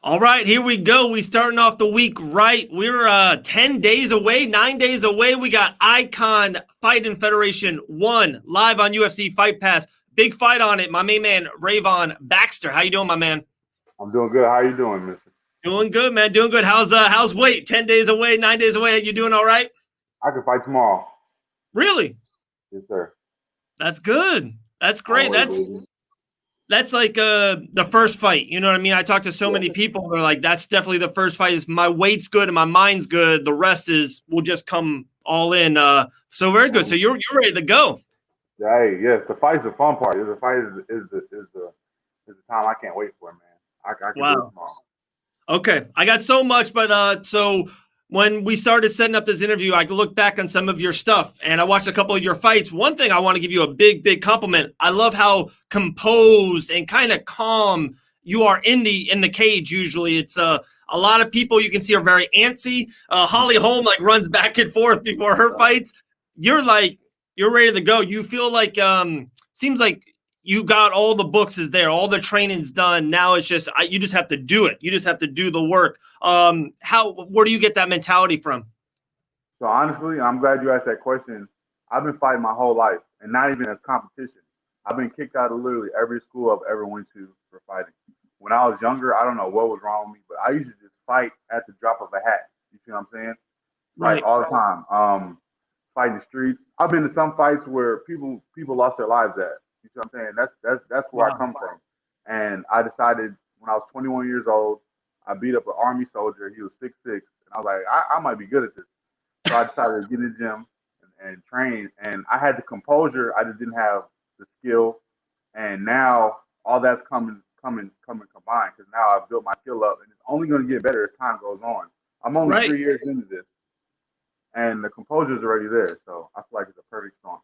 All right, here we go. We starting off the week right. We're 10 days away, 9 days away. We got iKON Fighting Federation 1 live on UFC Fight Pass. Big fight on it. My main man, Ravon Baxter. How you doing, my man? I'm doing good. How you doing, mister? Doing good, man. Doing good. How's weight? 10 days away, 9 days away. You doing all right? I can fight tomorrow. Really? Yes, sir. That's good. That's great. Always, baby. That's like the first fight. You know what I mean? I talk to so Yeah. many people. They're like, that's definitely the first fight. Is my weight's good and my mind's good. The rest will just come all in. So very good. So you're ready to go. Hey, yes, the fight's the fun part. The fight is the time I can't wait for, man. I can do it tomorrow. Okay, I got so much, but so when we started setting up this interview, I looked back on some of your stuff and I watched a couple of your fights. One thing I want to give you a big compliment. I love how composed and kind of calm you are in the cage. Usually, it's a lot of people you can see are very antsy. Holly Holm like runs back and forth before her fights. You're ready to go. You feel like seems like you got all the books is there, all the training's done. Now it's just you just have to do it. You just have to do the work. Where do you get that mentality from? So honestly, I'm glad you asked that question. I've been fighting my whole life, and not even as competition. I've been kicked out of literally every school I've ever went to for fighting. When I was younger, I don't know what was wrong with me, but I used to just fight at the drop of a hat. You see what I'm saying? Right. Like all the time. Fighting the streets. I've been to some fights where people lost their lives at. You see what I'm saying? That's where I come from. And I decided when I was 21 years old, I beat up an Army soldier. He was 6'6", and I was like, I might be good at this. So I decided to get in the gym and train. And I had the composure. I just didn't have the skill. And now all that's coming combined because now I've built my skill up, and it's only going to get better as time goes on. I'm only 3 years into this, and the composure is already there. So I feel like it's a perfect storm.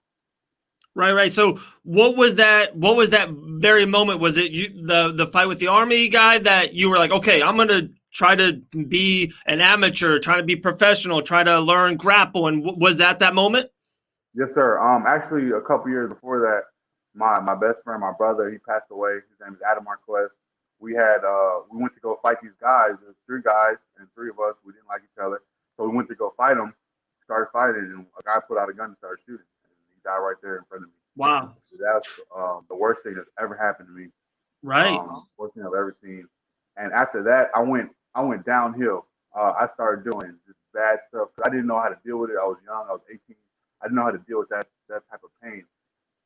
Right. So what was that very moment? Was it the fight with the Army guy that you were like, okay, I'm going to try to be an amateur, try to be professional, try to learn grapple? And was that moment? Yes, sir. Actually, a couple years before that, my best friend, my brother, he passed away. His name is Adam Marquez. We went to go fight these guys. There's 3 guys and 3 of us. We didn't like each other, so we went to go fight them. Started fighting, and a guy put out a gun and started shooting. He died right there in front of me. Wow. That's the worst thing that's ever happened to me. Right. Worst thing I've ever seen. And after that, I went downhill. I started doing just bad stuff because I didn't know how to deal with it. I was young. I was 18. I didn't know how to deal with that type of pain.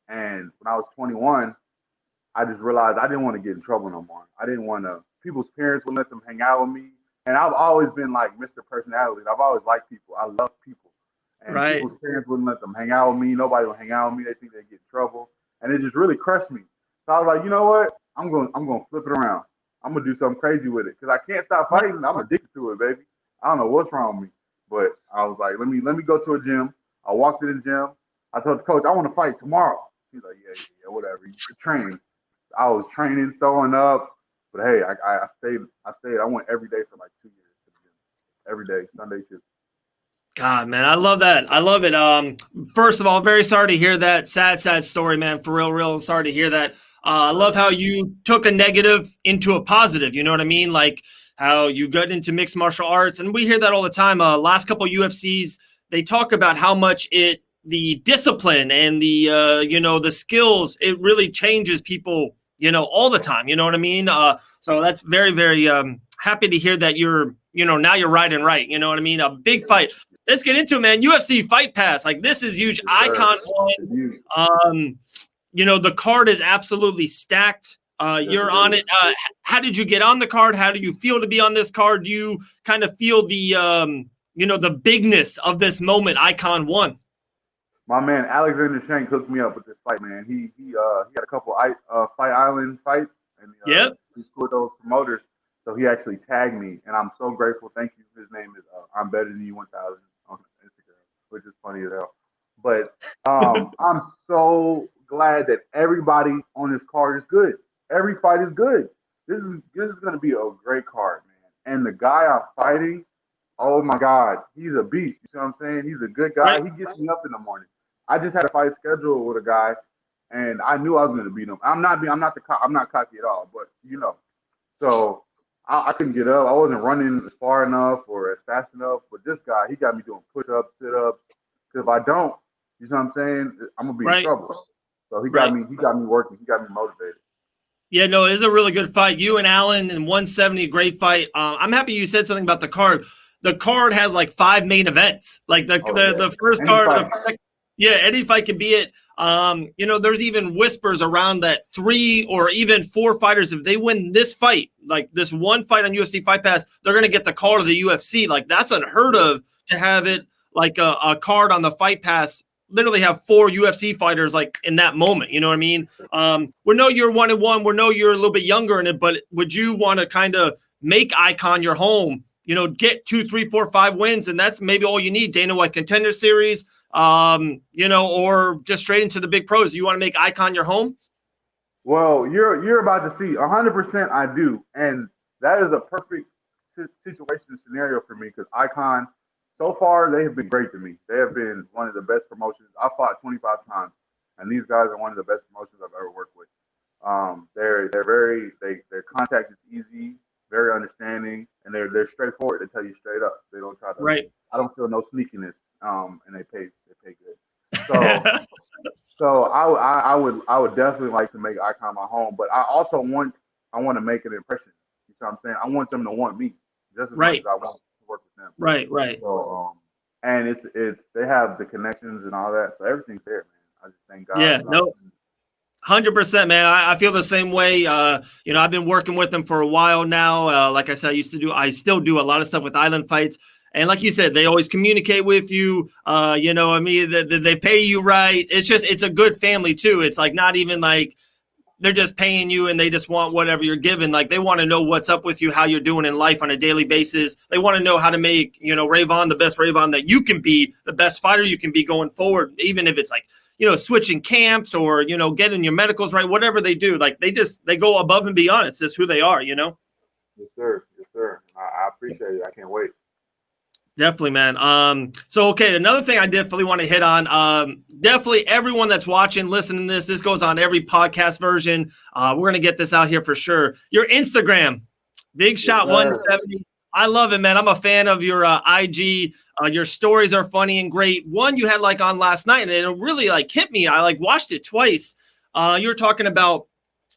And when I was 21, I just realized I didn't want to get in trouble no more. I didn't want to. People's parents wouldn't let them hang out with me. And I've always been like Mr. Personality. I've always liked people. I love people. And people's parents wouldn't let them hang out with me. Nobody would hang out with me. They think they'd get in trouble. And it just really crushed me. So I was like, you know what? I'm going to flip it around. I'm going to do something crazy with it. Because I can't stop fighting. I'm addicted to it, baby. I don't know what's wrong with me. But I was like, let me go to a gym. I walked to the gym. I told the coach, I want to fight tomorrow. He's like, yeah, whatever. You're training. I was training, throwing up. But hey, I stayed. I went every day for like 2 years to the gym. Every day, Sunday too. God, man, I love that. I love it. First of all, very sorry to hear that sad story, man. For real sorry to hear that. I love how you took a negative into a positive. You know what I mean? Like how you got into mixed martial arts, and we hear that all the time. Last couple UFCs, they talk about how much the discipline and the the skills, it really changes people, all the time. You know what I mean? So that's very happy to hear that you're, now you're riding right. You know what I mean? A big fight. Let's get into it, man. UFC Fight Pass. Like, this is huge. iKON 1. The card is absolutely stacked. You're on it. How did you get on the card? How do you feel to be on this card? Do you kind of feel the, the bigness of this moment, iKON 1? My man Alexander Shank hooked me up with this fight, man. He had a couple Fight Island fights, and he's with those promoters. So he actually tagged me, and I'm so grateful. Thank you. His name is I'm Better Than You 1000 on Instagram, which is funny as hell. But I'm so glad that everybody on this card is good. Every fight is good. This is going to be a great card, man. And the guy I'm fighting, oh my God, he's a beast. You know what I'm saying? He's a good guy. He gets me up in the morning. I just had a fight scheduled with a guy, and I knew I was going to beat him. I'm not cocky at all, but So I couldn't get up. I wasn't running as far enough or as fast enough. But this guy, he got me doing push-ups, sit-ups. Because if I don't, you know what I'm saying, I'm gonna be in Right. trouble. So he got Right. me working. He got me motivated. Yeah, no, it was a really good fight. You and Allen in 170, great fight. I'm happy you said something about the card. The card has like 5 main events. Like the Oh the, yeah, the first any card, fight. yeah, any fight can be it. There's even whispers around that 3 or even 4 fighters, if they win this fight, like this one fight on UFC Fight Pass, they're gonna get the call to the UFC. Like that's unheard of to have it like a card on the Fight Pass. Literally have 4 UFC fighters like in that moment. You know what I mean? We know you're 1-1. We know you're a little bit younger in it, but would you want to kind of make iKON your home? Get 2, 3, 4, 5 wins, and that's maybe all you need. Dana White Contender Series, or just straight into the big pros. You want to make iKON your home? Well, you're about to see 100%. I do, and that is a perfect situation scenario for me because iKON, so far they have been great to me. They have been one of the best promotions. I fought 25 times, and these guys are one of the best promotions I've ever worked with. Their contact is easy, very understanding, and they're straightforward. They tell you straight up. They don't try to. Right. I don't feel no sneakiness. And they pay good. So. So I would definitely like to make iKON my home, but I want to make an impression. You know what I'm saying? I want them to want me just as much as I want to work with them. Right. So and it's they have the connections and all that, so everything's there, man. I just thank God. Yeah. No. 100%, man. I feel the same way. I've been working with them for a while now. Like I said, I still do a lot of stuff with Island Fights. And like you said, they always communicate with you. They pay you right. It's a good family too. It's like not even like they're just paying you and they just want whatever you're given. Like they want to know what's up with you, how you're doing in life on a daily basis. They want to know how to make, Ravon the best Ravon that you can be, the best fighter you can be going forward, even if it's like, switching camps or, getting your medicals right, whatever they do. Like they go above and beyond. It's just who they are, Yes, sir. Yes, sir. I appreciate it. I can't wait. Definitely, man. So, okay, another thing I definitely want to hit on, definitely everyone that's watching, listening to this goes on every podcast version. We're going to get this out here for sure. Your Instagram, Big Shot 170. I love it, man. I'm a fan of your IG. Your stories are funny and great. One you had like on last night, and it really like hit me. I like watched it twice. You were talking about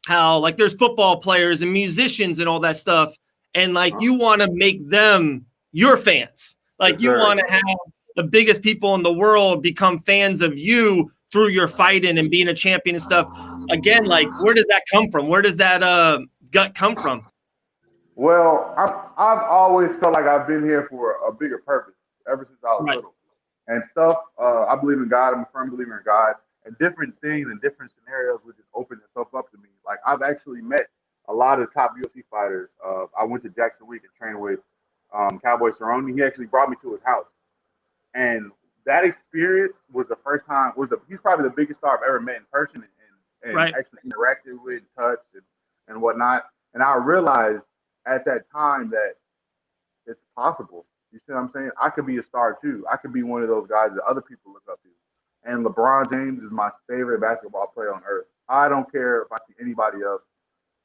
how like there's football players and musicians and all that stuff, and like you want to make them your fans. Like you want to have the biggest people in the world become fans of you through your fighting and being a champion and stuff. Again, like where does that come from? Where does that gut come from? Well, I've always felt like I've been here for a bigger purpose ever since I was little. And stuff, I believe in God. I'm a firm believer in God. And different things and different scenarios would just open itself up to me. Like I've actually met a lot of top UFC fighters. I went to Jackson Week and trained with Cowboy Cerrone. He actually brought me to his house, and that experience was the first time. He's probably the biggest star I've ever met in person and actually interacted with, touched, and whatnot. And I realized at that time that it's possible. You see what I'm saying? I could be a star too. I could be one of those guys that other people look up to. And LeBron James is my favorite basketball player on earth. I don't care if I see anybody else.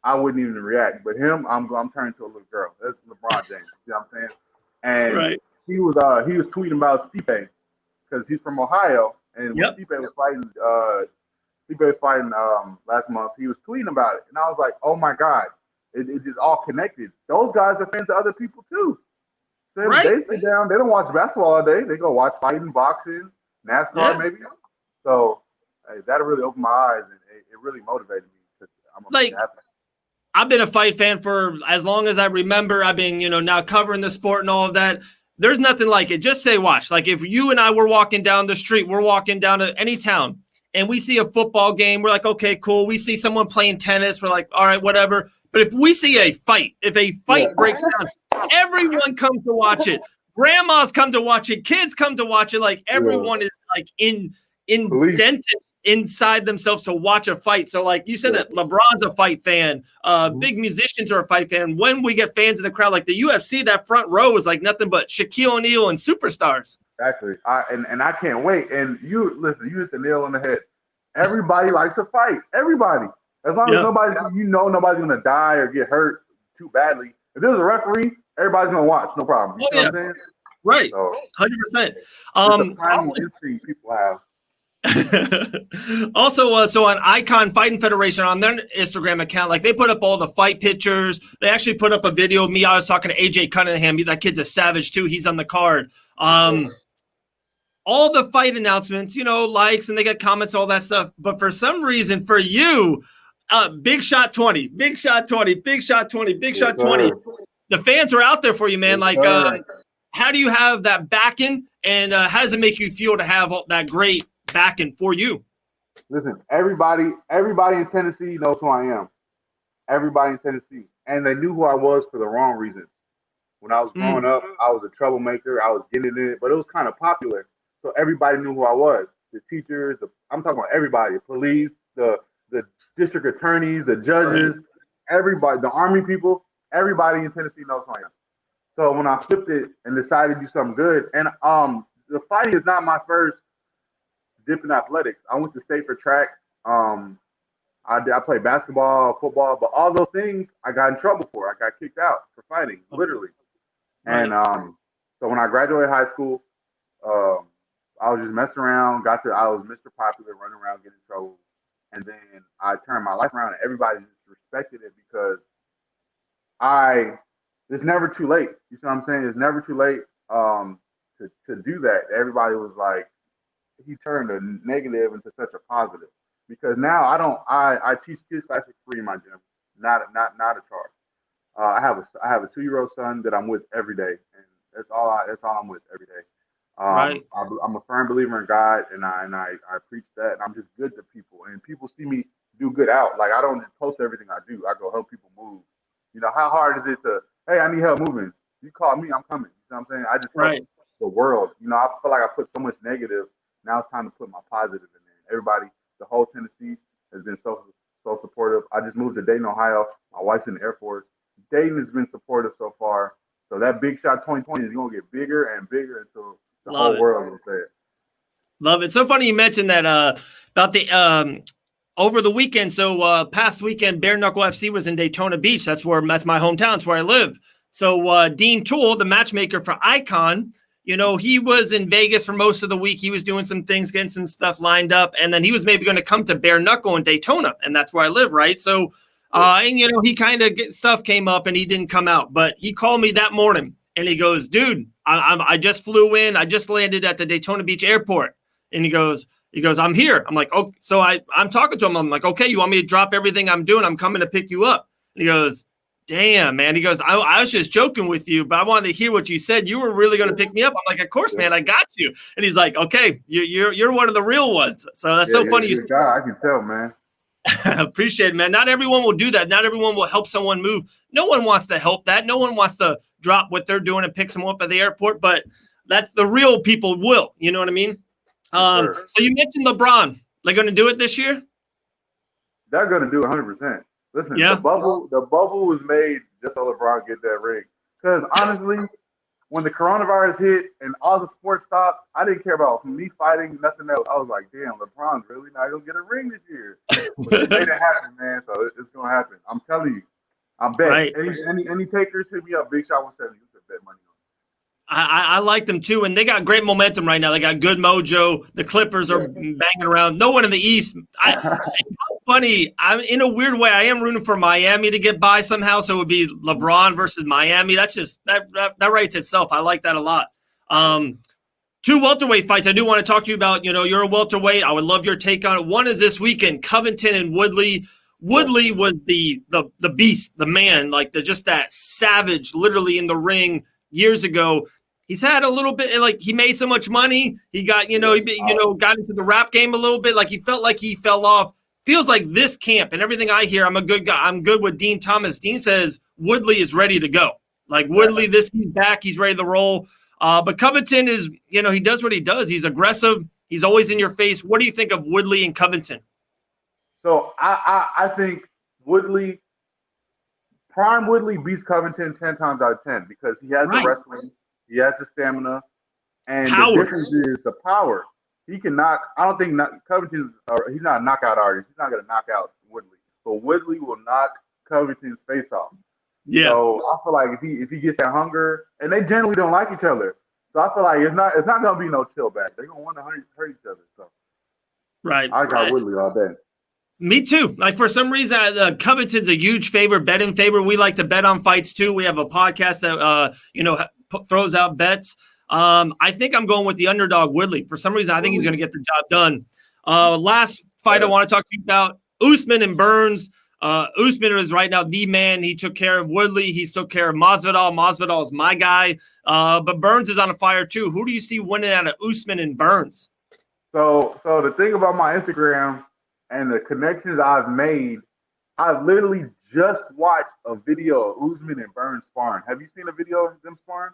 I wouldn't even react. But him, I'm turning to a little girl. That's LeBron James. You know what I'm saying? And he was tweeting about Stipe because he's from Ohio. And when Stipe was fighting last month, he was tweeting about it. And I was like, oh my God, it is all connected. Those guys are fans of other people too. So they sit down, they don't watch basketball all day. They go watch fighting, boxing, NASCAR maybe. So that really opened my eyes and it really motivated me because I'm gonna make it happen. I've been a fight fan for as long as I remember. I've been, now covering the sport and all of that. There's nothing like it. Just say watch. Like if you and I were walking down the street, we're walking down to any town, and we see a football game, we're like, okay, cool. We see someone playing tennis, we're like, all right, whatever. But if we see a fight, breaks down, everyone comes to watch it. Grandmas come to watch it. Kids come to watch it. Like everyone is like indented inside themselves to watch a fight. So like you said that LeBron's a fight fan, big musicians are a fight fan. When we get fans in the crowd, like the UFC, that front row is like nothing but Shaquille O'Neal and superstars. Exactly. And I can't wait. And you hit the nail on the head. Everybody likes to fight. Everybody. As long as nobody's going to die or get hurt too badly, If there's a referee, everybody's gonna watch, no problem. You Oh, see yeah. what I'm saying? Right. So 100%. it's a primal instinct people have. Also, so on iKON Fighting Federation on their Instagram account, like they put up all the fight pictures. They actually put up a video of me. I was talking to AJ Cunningham. That kid's a savage too. He's on the card. All the fight announcements, likes, and they get comments, all that stuff. But for some reason, for you, Big Shot 20, Big Shot 20, Big Shot 20, Big Shot 20. The fans are out there for you, man. How do you have that backing, and how does it make you feel to have all that great backing for you? Listen, everybody in Tennessee knows who I am. Everybody in Tennessee. And they knew who I was for the wrong reasons. When I was growing up, I was a troublemaker. I was getting in it, but it was kind of popular. So everybody knew who I was. The teachers, I'm talking about everybody, the police, the district attorneys, the judges, everybody, the army people, everybody in Tennessee knows who I am. So when I flipped it and decided to do something good, and the fighting is not my first dip in athletics. I went to state for track. I played basketball, football, but all those things I got in trouble for. I got kicked out for fighting, literally. And so when I graduated high school, I was just messing around. I was Mr. Popular, running around, getting in trouble. And then I turned my life around, and everybody just respected it because it's never too late. You see what I'm saying? It's never too late to do that. Everybody was like, he turned a negative into such a positive. Because now I teach kids classes free in my gym, not a charge. I have a 2-year-old son that I'm with every day, and that's all I'm with every day. I'm a firm believer in God, and I preach that, and I'm just good to people, and people see me do good out. Like I don't just post everything I do. I go help people move. How hard is it to, hey, I need help moving. You call me, I'm coming. You know what I'm saying? I just help the world. I feel like I put so much negative. Now it's time to put my positive in there. Everybody, the whole Tennessee has been so supportive. I just moved to Dayton, Ohio. My wife's in the Air Force. Dayton has been supportive so far. So that Big Shot 2020 is going to get bigger and bigger until the whole world will say it. Love it. So funny you mentioned that about the over the weekend. So past weekend, Bare Knuckle FC was in Daytona Beach. That's my hometown. It's where I live. So Dean Toole, the matchmaker for iKON, he was in Vegas for most of the week. He was doing some things, getting some stuff lined up. And then he was maybe going to come to Bare Knuckle in Daytona. And that's where I live, right? So, he kind of stuff came up and he didn't come out. But he called me that morning and he goes, dude, I just flew in. I just landed at the Daytona Beach airport. And he goes, I'm here. I'm like, oh, so I'm talking to him. I'm like, okay, you want me to drop everything I'm doing? I'm coming to pick you up. And he goes, damn, man. He goes, I was just joking with you, but I wanted to hear what you said. You were really going to pick me up. I'm like, of course, man, I got you. And he's like, okay, you're one of the real ones. So that's so funny. I can tell, man. Appreciate it, man. Not everyone will do that. Not everyone will help someone move. No one wants to help that. No one wants to drop what they're doing and pick someone up at the airport, but that's the real people will. You know what I mean? So you mentioned LeBron. They're going to do it this year? They're going to do it 100%. Listen, the bubble was made just so LeBron get that ring. Because honestly, when the coronavirus hit and all the sports stopped, I didn't care about me fighting, nothing else. I was like, damn, LeBron's really not going to get a ring this year. But it made it happen, man. So it's going to happen. I'm telling you. I bet. Right. Any takers, hit me up. Big Shot 170. You can bet money on it. I like them too, and they got great momentum right now. They got good mojo. The Clippers are banging around. No one in the East. It's funny. I'm in a weird way. I am rooting for Miami to get by somehow. So it would be LeBron versus Miami. That's just that writes itself. I like that a lot. 2 welterweight fights I do want to talk to you about. You're a welterweight. I would love your take on it. One is this weekend, Covington and Woodley. Woodley was the beast, the man, just that savage, literally in the ring years ago. He's had a little bit, he made so much money. He got, got into the rap game a little bit. He felt like he fell off. Feels like this camp and everything I hear, I'm a good guy. I'm good with Dean Thomas. Dean says Woodley is ready to go. Woodley, he's back. He's ready to roll. But Covington is, he does what he does. He's aggressive. He's always in your face. What do you think of Woodley and Covington? So I think Prime Woodley beats Covington 10 times out of 10 because he has the wrestling, he has the stamina, and the difference is the power. He can knock. I don't think Covington. He's not a knockout artist. He's not going to knock out Woodley. But Woodley will knock Covington's face off. Yeah. So I feel like if he gets that hunger, and they generally don't like each other, so I feel like it's not gonna be no chill back. They're gonna want to hurt each other. So Right. I got Woodley all day. Me too. Like for some reason, Covington's a huge favorite, bet in favor. We like to bet on fights too. We have a podcast that throws out bets. I think I'm going with the underdog Woodley. For some reason, I think he's going to get the job done. Last fight I want to talk to you about: Usman and Burns. Usman is right now the man. He took care of Woodley. He's took care of Masvidal. Masvidal is my guy. But Burns is on a fire too. Who do you see winning out of Usman and Burns? So the thing about my Instagram and the connections I've made, I've literally just watched a video of Usman and Burns sparring. Have you seen a video of them sparring?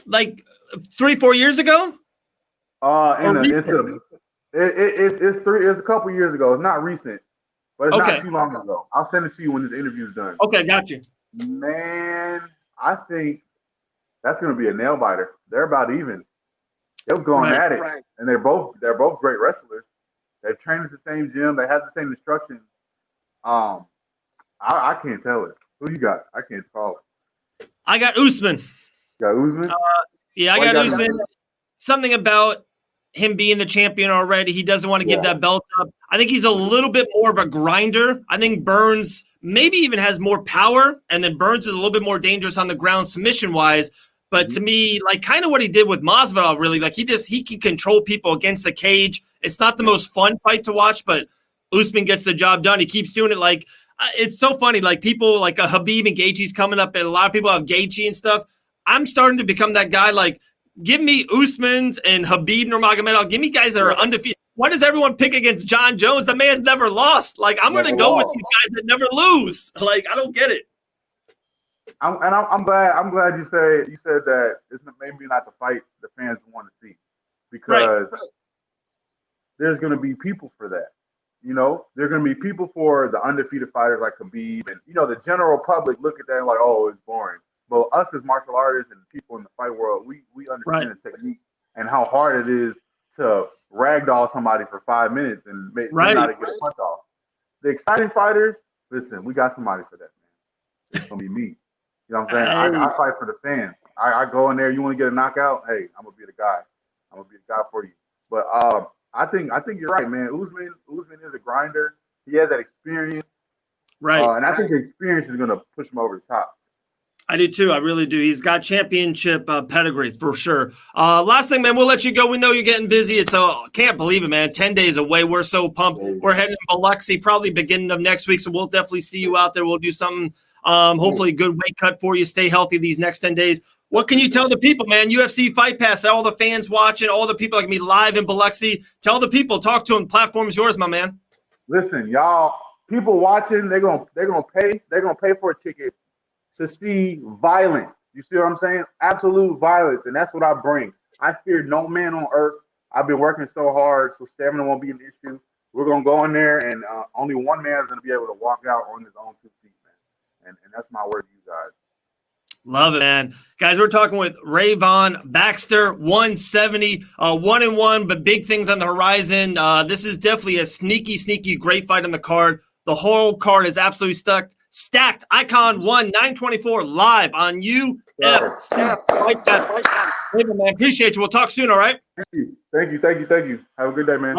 Like 3-4 years ago? It's a couple years ago. It's not recent, but it's not too long ago. I'll send it to you when this interview's done. Okay, got you. Man, I think that's gonna be a nail biter. They're about even. They're going at it, and they're both great wrestlers. They train at the same gym. They have the same instructions. I can't tell it. Who you got? I can't call it. I got Usman. You got Usman? Yeah, I got Usman. Something about him being the champion already. He doesn't want to give that belt up. I think he's a little bit more of a grinder. I think Burns maybe even has more power, and then Burns is a little bit more dangerous on the ground submission-wise. But to me, like kind of what he did with Masvidal, really, like he can control people against the cage. It's not the most fun fight to watch, but Usman gets the job done. He keeps doing it. Like it's so funny. Like people like a Khabib and Gaethje's coming up, and a lot of people have Gaethje and stuff. I'm starting to become that guy. Like, give me Usman's and Khabib Nurmagomedov. Give me guys that are undefeated. Why does everyone pick against John Jones? The man's never lost. Like I'm going to go with these guys that never lose. Like I don't get it. I'm glad you said that it's maybe not the fight the fans want to see, because there's going to be people for that. You know, there's going to be people for the undefeated fighters like Khabib, and the general public look at that and like, oh, it's boring. But us as martial artists and people in the fight world, we understand the technique and how hard it is to ragdoll somebody for 5 minutes and make not to get a punch off. The exciting fighters, listen, we got somebody for that, man. It's gonna be me. You know what I'm saying? I fight for the fans. I go in there. You want to get a knockout? Hey, I'm gonna be the guy. I'm gonna be the guy for you. But I think you're right, man. Usman is a grinder. He has that experience, and I think the experience is gonna push him over the top. I do too. I really do. He's got championship pedigree for sure. Last thing, man, we'll let you go. We know you're getting busy. It's can't believe it, man. 10 days away. We're so pumped. We're heading to Biloxi probably beginning of next week, so we'll definitely see you out there. We'll do something, hopefully a good weight cut for you. Stay healthy these next 10 days. What can you tell the people, man? UFC Fight Pass, all the fans watching, all the people like me live in Biloxi. Tell the people, talk to them. Platform's yours, my man. Listen, y'all, people watching, they're gonna pay for a ticket to see violence. You see what I'm saying? Absolute violence. And that's what I bring. I fear no man on earth. I've been working so hard, so stamina won't be an issue. We're going to go in there, and only one man is going to be able to walk out on his own 2 feet, man. And that's my word to you guys. Love it, man. Guys, we're talking with Ravon Baxter, 170, 1-1, but big things on the horizon. This is definitely a sneaky, great fight on the card. The whole card is absolutely stacked. iKON 924 live on UFC Fight Pass. Man, appreciate you. We'll talk soon, all right? Thank you. Have a good day, man.